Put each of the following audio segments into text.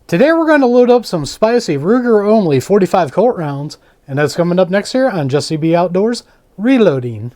Today we're going to load up some spicy Ruger only 45 Colt rounds, and that's coming up next here on Jesse B Outdoors Reloading.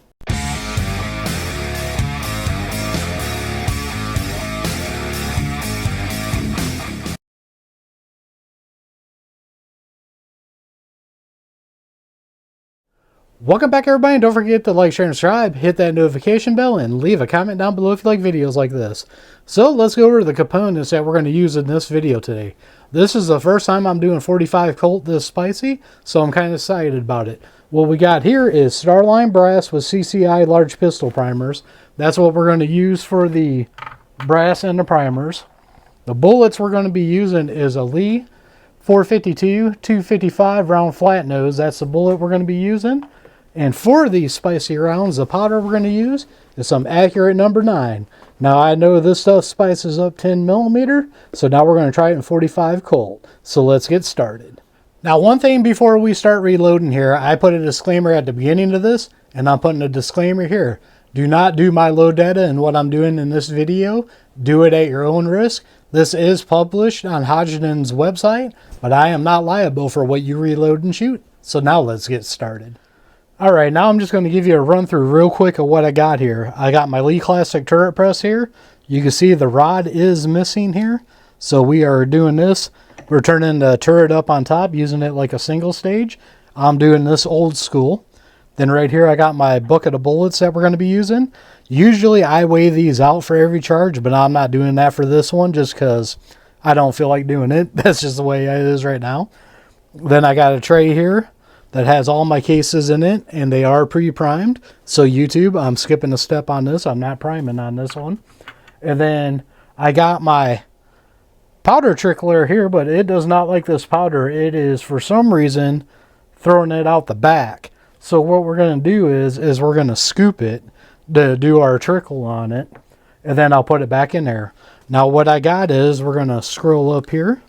Welcome back everybody, and don't forget to like, share, and subscribe, hit that notification bell, and leave a comment down below if you like videos like this. So let's go over the components that we're going to use in this video today. This is the first time I'm doing 45 Colt this spicy, so I'm kind of excited about it. What we got here is Starline brass with CCI large pistol primers. That's what we're going to use for the brass and the primers. The bullets we're going to be using is a Lee 452 255 round flat nose. That's the bullet we're going to be using. And for these spicy rounds, the powder we're going to use is some Accurate number 9. Now I know this stuff spices up 10 millimeter, so now we're going to try it in 45 Colt. So let's get started. Now one thing before we start reloading here, I put a disclaimer at the beginning of this, and I'm putting a disclaimer here. Do not do my load data and what I'm doing in this video. Do it at your own risk. This is published on Hodgdon's website, but I am not liable for what you reload and shoot. So now let's get started. Alright, now I'm just going to give you a run through real quick of what I got here. I got my Lee Classic turret press here. You can see the rod is missing here. So we are doing this. We're turning the turret up on top, using it like a single stage. I'm doing this old school. Then right here I got my bucket of bullets that we're going to be using. Usually I weigh these out for every charge, but I'm not doing that for this one just because I don't feel like doing it. That's just the way it is right now. Then I got a tray here that has all my cases in it, and they are pre-primed. So YouTube, I'm skipping a step on this. I'm not priming on this one. And then I got my powder trickler here, but it does not like this powder. It is, for some reason, throwing it out the back. So what we're going to do is we're going to scoop it to do our trickle on it, and then I'll put it back in there. Now what I got is, we're going to scroll up here.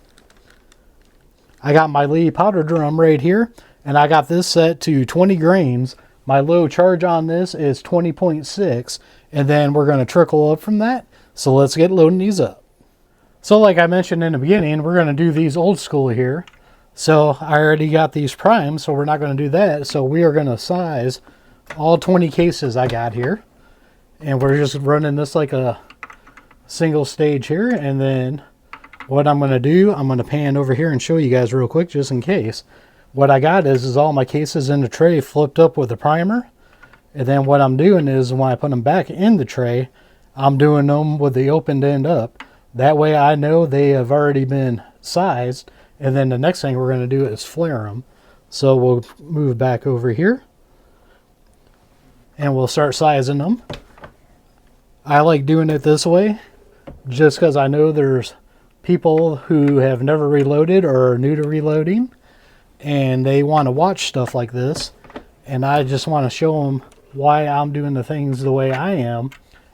I got my Lee powder drum right here, and I got this set to 20 grains. My low charge on this is 20.6, and then we're going to trickle up from that. So let's get loading these up. So like I mentioned in the beginning, we're going to do these old school here. So I already got these primed, so we're not going to do that. So we are going to size all 20 cases I got here. And we're just running this like a single stage here. And then what I'm going to do, I'm going to pan over here and show you guys real quick just in case. What I got is all my cases in the tray flipped up with a primer. And then what I'm doing is when I put them back in the tray, I'm doing them with the opened end up. That way I know they have already been sized. And then the next thing we're going to do is flare them. So we'll move back over here. And we'll start sizing them. I like doing it this way just because I know there's people who have never reloaded or are new to reloading, and they want to watch stuff like this, and I just want to show them why I'm doing the things the way I am,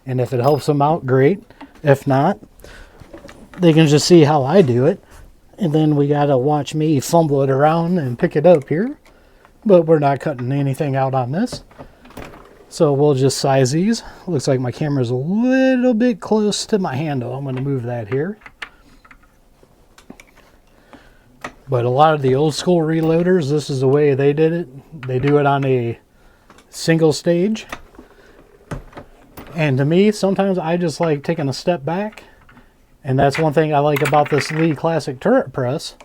and if it helps them out, great. If not, they can just see how I do it, and then we got to watch me fumble it around and pick it up here, but we're not cutting anything out on this. So we'll just size these. Looks like my camera's a little bit close to my handle. I'm going to move that here. But a lot of the old school reloaders, this is the way they did it. They do it on a single stage. And to me, sometimes I just like taking a step back. And that's one thing I like about this Lee Classic turret press,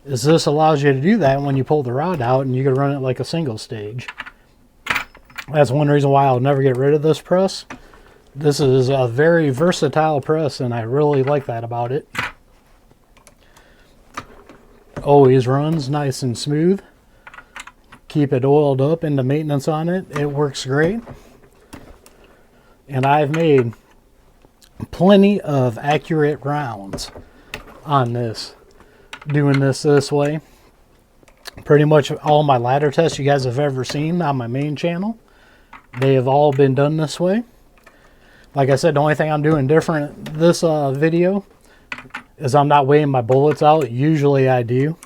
is this allows you to do that when you pull the rod out and you can run it like a single stage. That's one reason why I'll never get rid of this press. This is a very versatile press, and I really like that about it. Always runs nice and smooth. Keep it oiled up, and the maintenance on it, it works great. And I've made plenty of accurate rounds on this, doing this way. Pretty much all my ladder tests you guys have ever seen on my main channel, they have all been done this way. Like I said, the only thing I'm doing different this video is I'm not weighing my bullets out. Usually I do.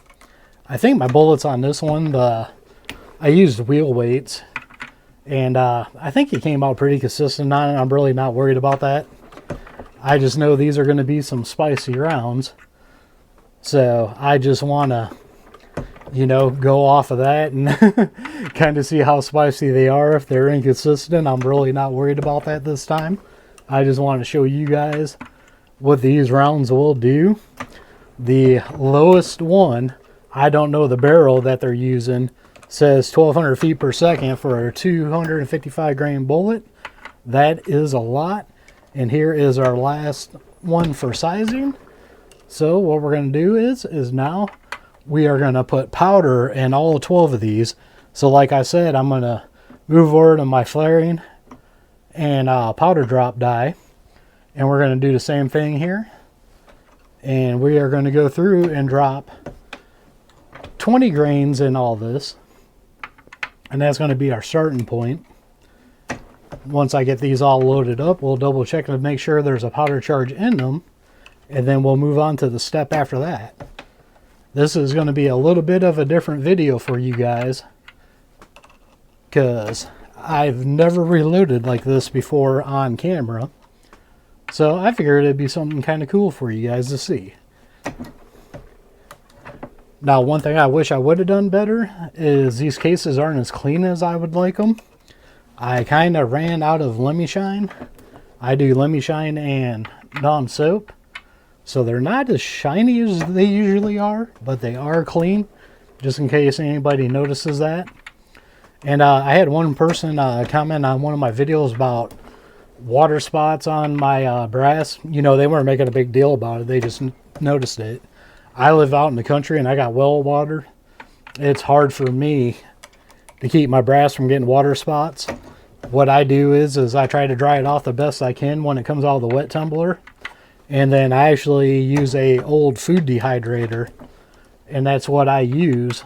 I think my bullets on this one, I used wheel weights, and I think it came out pretty consistent on it. I'm really not worried about that. I just know these are going to be some spicy rounds. So I just want to, you know, go off of that and kind of see how spicy they are. If they're inconsistent, I'm really not worried about that this time. I just want to show you guys what these rounds will do. The lowest one, I don't know the barrel that they're using, says 1200 feet per second for a 255 grain bullet. That is a lot. And here is our last one for sizing. So what we're going to do is now we are going to put powder in all 12 of these. So like I said, I'm going to move over to my flaring and powder drop die. And we're going to do the same thing here. And we are going to go through and drop 20 grains in all this. And that's going to be our starting point. Once I get these all loaded up, we'll double check to make sure there's a powder charge in them. And then we'll move on to the step after that. This is going to be a little bit of a different video for you guys, because I've never reloaded like this before on camera. So I figured it'd be something kind of cool for you guys to see. Now, one thing I wish I would have done better is these cases aren't as clean as I would like them. I kind of ran out of Lemmy Shine. I do Lemmy Shine and Dawn soap. So they're not as shiny as they usually are, but they are clean, just in case anybody notices that. And I had one person comment on one of my videos about water spots on my brass. You know, they weren't making a big deal about it. They just noticed it. I live out in the country and I got well water. It's hard for me to keep my brass from getting water spots. What I do is I try to dry it off the best I can when it comes out of the wet tumbler. And then I actually use a old food dehydrator, and that's what I use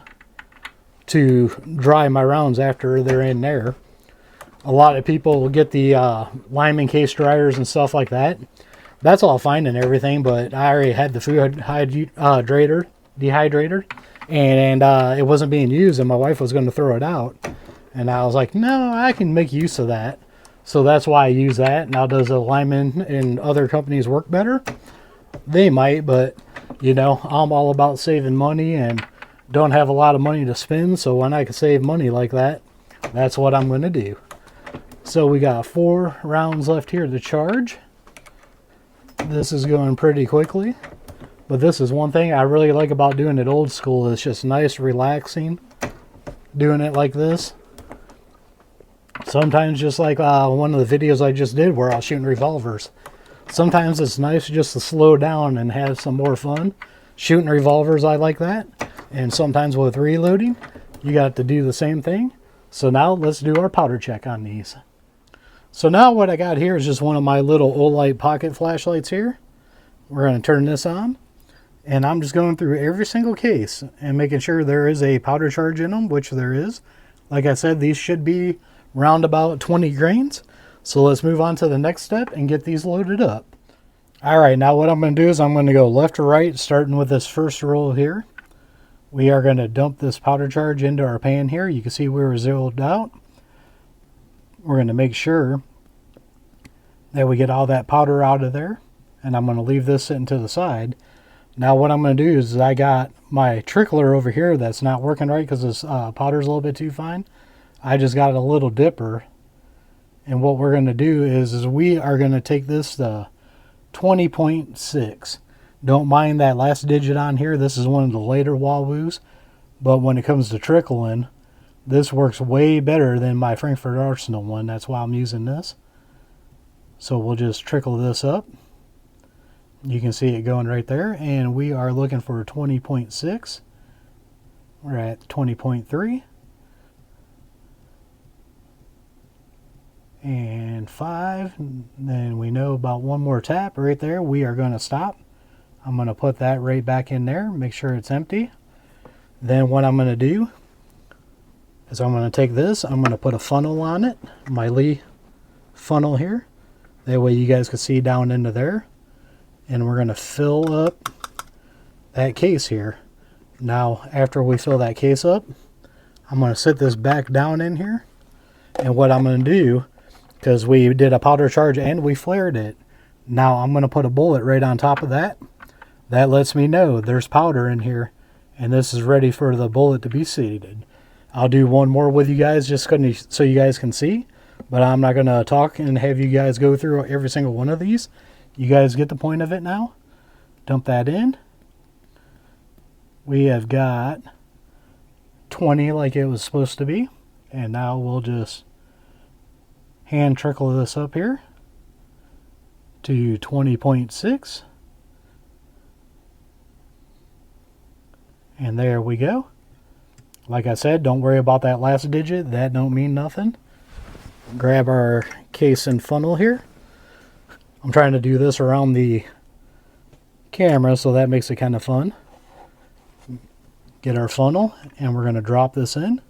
to dry my rounds after they're in there. A lot of people will get the lime case dryers and stuff like that. That's all fine and everything, but I already had the food dehydrator, and it wasn't being used, and my wife was going to throw it out. And I was like, no, I can make use of that. So that's why I use that. Now, does a Lyman and other companies work better? They might, but, you know, I'm all about saving money and don't have a lot of money to spend. So when I can save money like that, that's what I'm going to do. So we got 4 rounds left here to charge. This is going pretty quickly. But this is one thing I really like about doing it old school. It's just nice, relaxing, doing it like this. Sometimes, just like one of the videos I just did where I was shooting revolvers. Sometimes it's nice just to slow down and have some more fun. Shooting revolvers, I like that. And sometimes with reloading, you got to do the same thing. So now let's do our powder check on these. So now what I got here is just one of my little Olight pocket flashlights here. We're going to turn this on. And I'm just going through every single case and making sure there is a powder charge in them, which there is. Like I said, these should be round about 20 grains. So let's move on to the next step and get these loaded up. All right, now what I'm going to do is I'm going to go left to right, starting with this first roll here. We are going to dump this powder charge into our pan here. You can see we were zeroed out. We're going to make sure that we get all that powder out of there. And I'm going to leave this sitting to the side. Now what I'm going to do is I got my trickler over here that's not working right because this powder's a little bit too fine. I just got a little dipper, and what we're going to do is we are going to take this to 20.6. Don't mind that last digit on here. This is one of the later Wawoos, but when it comes to trickling, this works way better than my Frankfurt Arsenal one. That's why I'm using this. So we'll just trickle this up. You can see it going right there, and we are looking for 20.6. We're at 20.3. And 5, then we know about one more tap right there. We are going to stop. I'm going to put that right back in there, make sure it's empty. Then what I'm going to do is I'm going to take this, I'm going to put a funnel on it, my Lee funnel here. That way you guys can see down into there. And we're going to fill up that case here. Now, after we fill that case up, I'm going to sit this back down in here. And what I'm going to do, because we did a powder charge and we flared it, now I'm going to put a bullet right on top of that. that lets me know there's powder in here and this is ready for the bullet to be seated. I'll do one more with you guys just so you guys can see, but I'm not going to talk and have you guys go through every single one of these. You guys get the point of it now. Dump that in. We have got 20 like it was supposed to be, and now we'll just hand trickle this up here to 20.6. And there we go. Like I said, don't worry about that last digit. That don't mean nothing. Grab our case and funnel here. I'm trying to do this around the camera, so that makes it kind of fun. Get our funnel, and we're going to drop this in.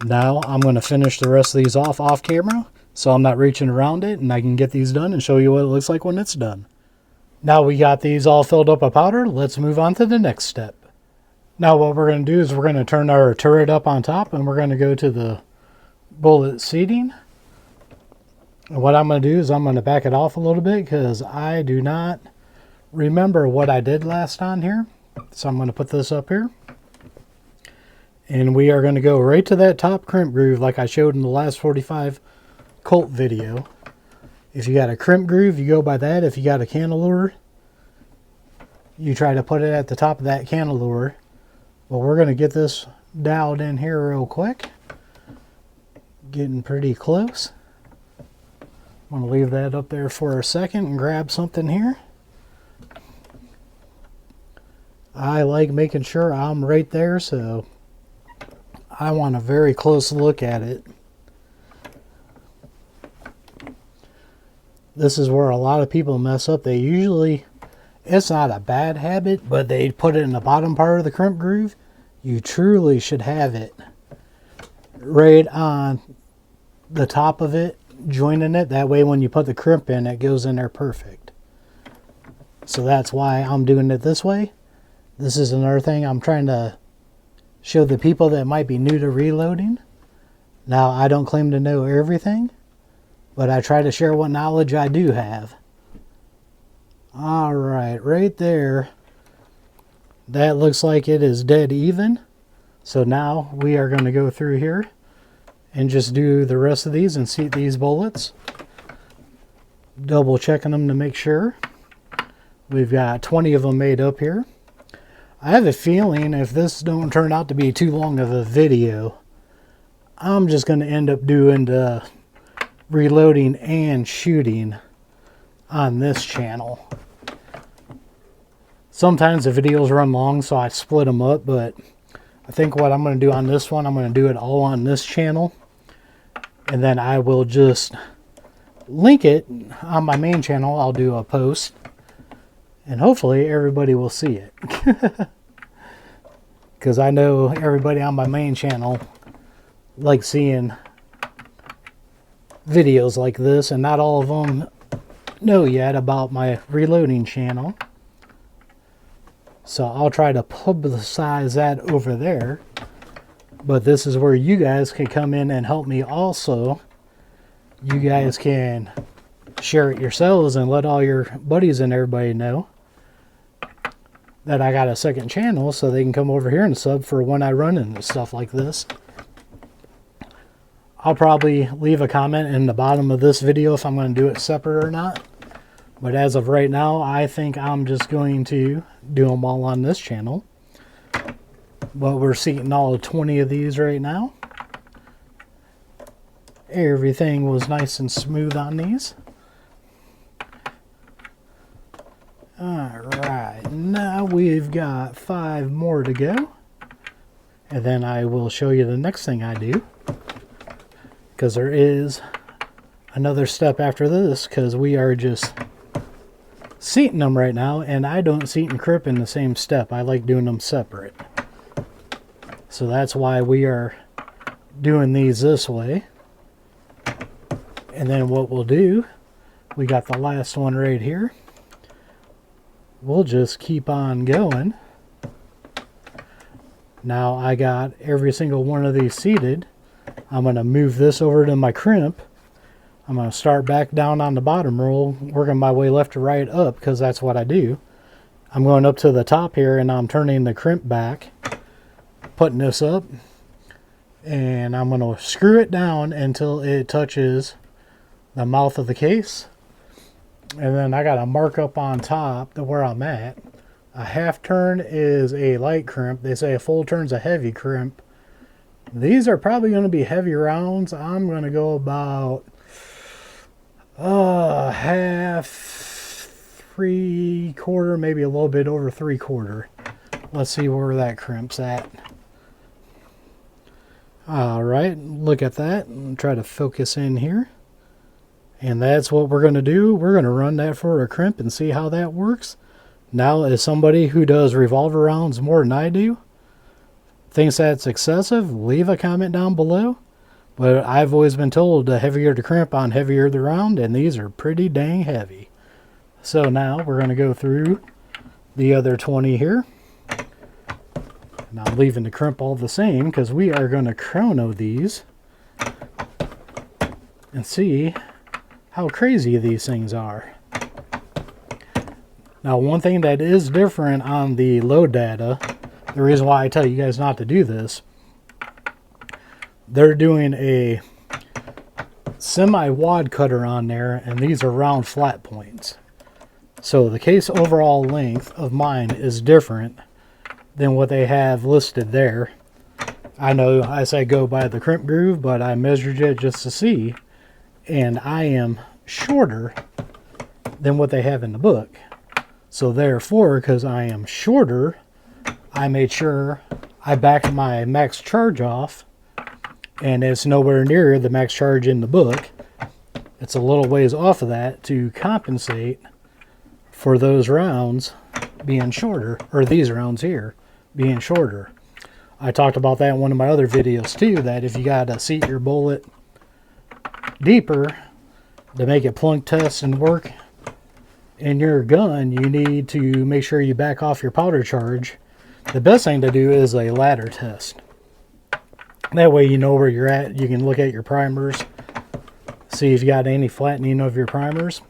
Now I'm going to finish the rest of these off camera, so I'm not reaching around it, and I can get these done and show you what it looks like when it's done. Now we got these all filled up with powder, let's move on to the next step. Now what we're going to do is we're going to turn our turret up on top, and we're going to go to the bullet seating. And what I'm going to do is I'm going to back it off a little bit because I do not remember what I did last on here. So I'm going to put this up here. And we are going to go right to that top crimp groove like I showed in the last 45 Colt video. If you got a crimp groove, you go by that. If you got a cantilever, you try to put it at the top of that cantilever. But we're going to get this dialed in here real quick. Getting pretty close. I'm going to leave that up there for a second and grab something here. I like making sure I'm right there, so I want a very close look at it. This is where a lot of people mess up. They usually, it's not a bad habit, but they put it in the bottom part of the crimp groove. You truly should have it right on the top of it, joining it. That way when you put the crimp in, it goes in there perfect. So that's why I'm doing it this way. This is another thing I'm trying to show the people that might be new to reloading. Now, I don't claim to know everything, but I try to share what knowledge I do have. Alright, right there. That looks like it is dead even. So now we are going to go through here and just do the rest of these and seat these bullets. Double checking them to make sure. We've got 20 of them made up here. I have a feeling if this don't turn out to be too long of a video, I'm just going to end up doing the reloading and shooting on this channel. Sometimes the videos run long, so I split them up, but I think what I'm going to do on this one, I'm going to do it all on this channel. And then I will just link it on my main channel. I'll do a post. And hopefully everybody will see it. Because I know everybody on my main channel likes seeing videos like this. And not all of them know yet about my reloading channel. So I'll try to publicize that over there. But this is where you guys can come in and help me also. You guys can share it yourselves and let all your buddies and everybody know that I got a second channel so they can come over here and sub for when I run into stuff like this. I'll probably leave a comment in the bottom of this video if I'm going to do it separate or not. But as of right now, I think I'm just going to do them all on this channel. But we're seating all 20 of these right now. Everything was nice and smooth on these. Alright, now we've got 5 more to go. And then I will show you the next thing I do. Because there is another step after this, because we are just seating them right now, and I don't seat and crimp in the same step. I like doing them separate. So that's why we are doing these this way. And then what we'll do, we got the last one right here. We'll just keep on going. Now I got every single one of these seated. I'm going to move this over to my crimp. I'm going to start back down on the bottom roll, working my way left to right up, because that's what I do. I'm going up to the top here and I'm turning the crimp back, putting this up, and I'm going to screw it down until it touches the mouth of the case. And then I got to mark up on top to where I'm at. A half turn is a light crimp. They say a full turn's a heavy crimp. These are probably going to be heavy rounds. I'm going to go about half, 3/4, maybe a little bit over 3/4. Let's see where that crimp's at. All right, look at that. And try to focus in here. And that's what we're going to do. We're going to run that for a crimp and see how that works. Now, as somebody who does revolver rounds more than I do, thinks that's excessive, leave a comment down below. But I've always been told the heavier the crimp on heavier the round, and these are pretty dang heavy. So now we're going to go through the other 20 here. And I'm leaving the crimp all the same because we are going to chrono these and see how crazy these things are. Now, one thing that is different on the load data, the reason why I tell you guys not to do this, they're doing a semi-wad cutter on there, and these are round flat points. So the case overall length of mine is different than what they have listed there. I know I say go by the crimp groove, but I measured it just to see, and I am shorter than what they have in the book. So therefore, because I am shorter, I made sure I backed my max charge off, and it's nowhere near the max charge in the book. It's a little ways off of that to compensate for those rounds being shorter, or these rounds here being shorter. I talked about that in one of my other videos too, that if you got to seat your bullet deeper to make it plunk test and work in your gun, you need to make sure you back off your powder charge. The best thing to do is a ladder test. That way you know where you're at. You can look at your primers, see if you got any flattening of your primers.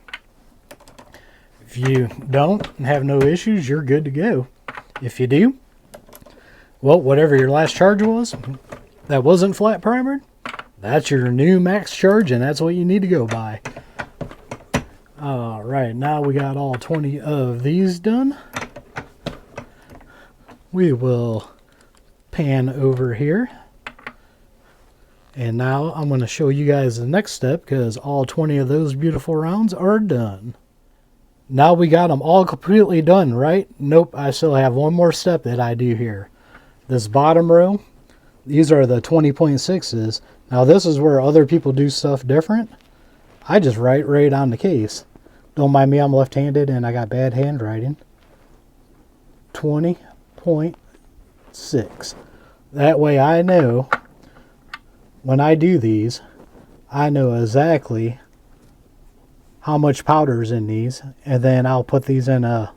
If you don't and have no issues, you're good to go. If you do, well, whatever your last charge was that wasn't flat primered, that's your new max charge, and that's what you need to go by. All right, now we got all 20 of these done. We will pan over here. And now I'm going to show you guys the next step, because all 20 of those beautiful rounds are done. Now we got them all completely done, right? Nope, I still have one more step that I do here. This bottom row, these are the 20.6s. Now this is where other people do stuff different. I just write right on the case. Don't mind me, I'm left-handed and I got bad handwriting. 20.6. That way I know when I do these, I know exactly how much powder is in these, and then I'll put these in a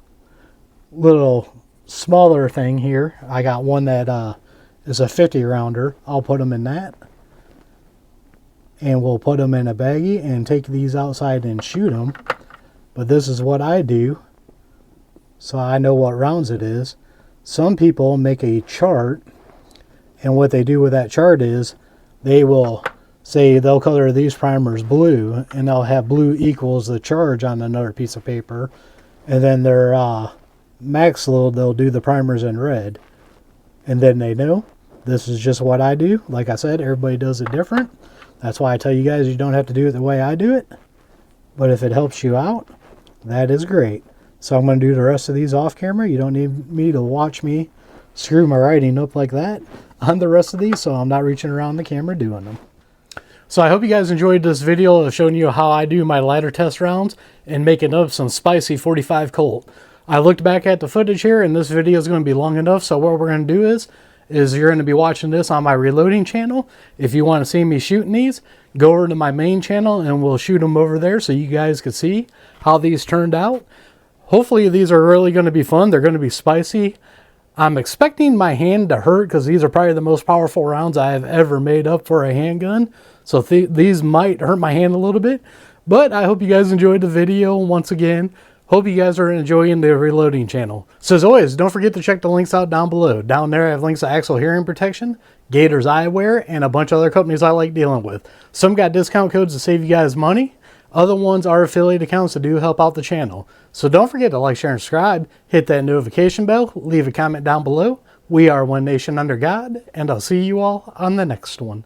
little smaller thing here. I got one that is a 50 rounder. I'll put them in that, and we'll put them in a baggie and take these outside and shoot them. But this is what I do, so I know what rounds it is. Some people make a chart, and what they do with that chart is they will say they'll color these primers blue, and they'll have blue equals the charge on another piece of paper, and then their max load, they'll do the primers in red. And then they know this is just what I do. Like I said, everybody does it different. That's why I tell you guys you don't have to do it the way I do it, but if it helps you out, that is great. So I'm going to do the rest of these off camera. You don't need me to watch me screw my writing up like that on the rest of these, so I'm not reaching around the camera doing them. So I hope you guys enjoyed this video of showing you how I do my ladder test rounds and making up some spicy 45 Colt. I looked back at the footage here, and this video is going to be long enough, so what we're going to do is you're going to be watching this on my reloading channel. If you want to see me shooting these, go over to my main channel and we'll shoot them over there so you guys can see how these turned out. Hopefully these are really going to be fun. They're going to be spicy. I'm expecting my hand to hurt because these are probably the most powerful rounds I have ever made up for a handgun. So these might hurt my hand a little bit, but I hope you guys enjoyed the video. Once again, Hope you guys are enjoying the reloading channel. So as always, don't forget to check the links out down below. Down there I have links to Axle Hearing Protection, Gators Eyewear, and a bunch of other companies I like dealing with. Some got discount codes to save you guys money. Other ones are affiliate accounts that do help out the channel. So don't forget to like, share, and subscribe. Hit that notification bell. Leave a comment down below. We are one nation under God, and I'll see you all on the next one.